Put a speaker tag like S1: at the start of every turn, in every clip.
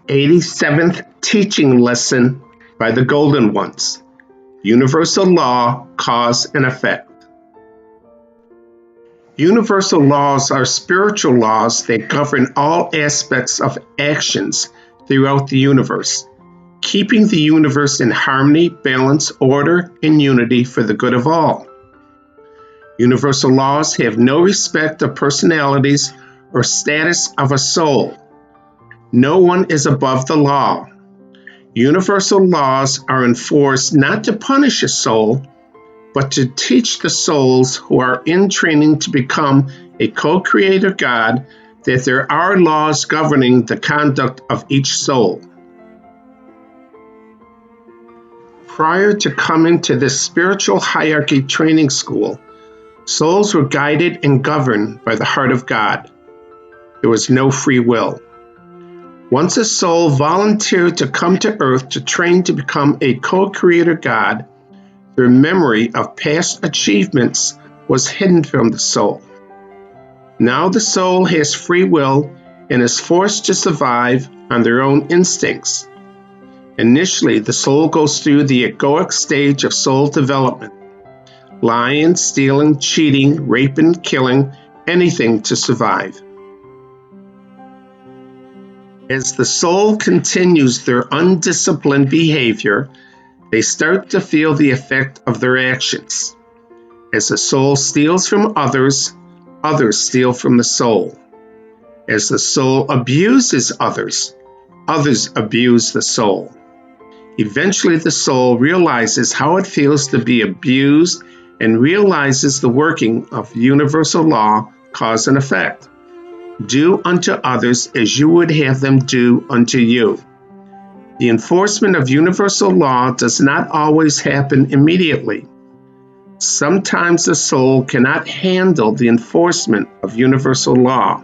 S1: 87th teaching lesson by the Golden Ones. Universal law, cause and effect. Universal laws are spiritual laws that govern all aspects of actions throughout the universe, keeping the universe in harmony, balance, order, and unity for the good of all. Universal laws have no respect of personalities or status of a soul. No one is above the law. Universal laws are enforced not to punish a soul, but to teach the souls who are in training to become a co-creator God that there are laws governing the conduct of each soul. Prior to coming to this spiritual hierarchy training school, souls were guided and governed by the heart of God. There was no free will. Once a soul volunteered to come to earth to train to become a co-creator God, their memory of past achievements was hidden from the soul. Now the soul has free will and is forced to survive on their own instincts. Initially, the soul goes through the egoic stage of soul development, lying, stealing, cheating, raping, killing, anything to survive. As the soul continues their undisciplined behavior, they start to feel the effect of their actions. As the soul steals from others, others steal from the soul. As the soul abuses others, others abuse the soul. Eventually, the soul realizes how it feels to be abused and realizes the working of universal law, cause and effect. Do unto others as you would have them do unto you. The enforcement of universal law does not always happen immediately. Sometimes the soul cannot handle the enforcement of universal law.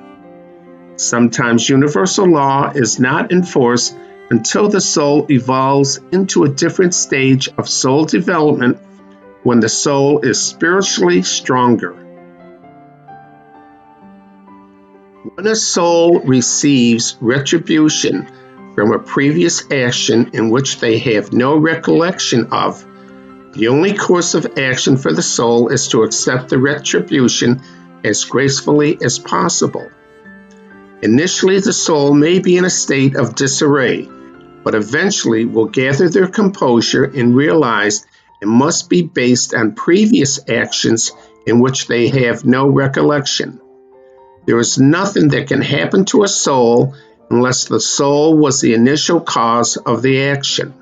S1: Sometimes universal law is not enforced until the soul evolves into a different stage of soul development when the soul is spiritually stronger. When a soul receives retribution from a previous action in which they have no recollection of, the only course of action for the soul is to accept the retribution as gracefully as possible. Initially, the soul may be in a state of disarray, but eventually will gather their composure and realize it must be based on previous actions in which they have no recollection. There is nothing that can happen to a soul unless the soul was the initial cause of the action.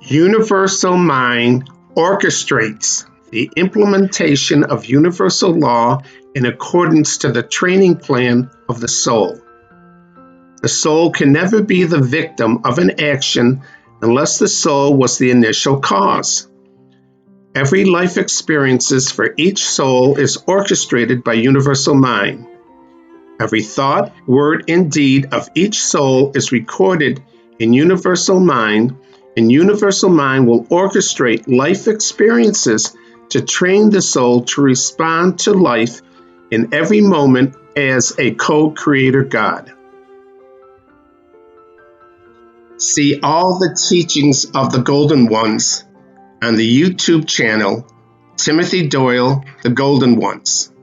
S1: Universal mind orchestrates the implementation of universal law in accordance to the training plan of the soul. The soul can never be the victim of an action unless the soul was the initial cause. Every life experiences for each soul is orchestrated by universal mind. Every thought, word, and deed of each soul is recorded in universal mind, and universal mind will orchestrate life experiences to train the soul to respond to life in every moment as a co-creator God. See all the teachings of the Golden Ones on the YouTube channel, Timothy Doyle, The Golden Ones.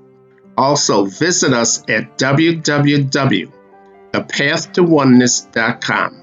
S1: Also, visit us at www.thepathtowoneness.com.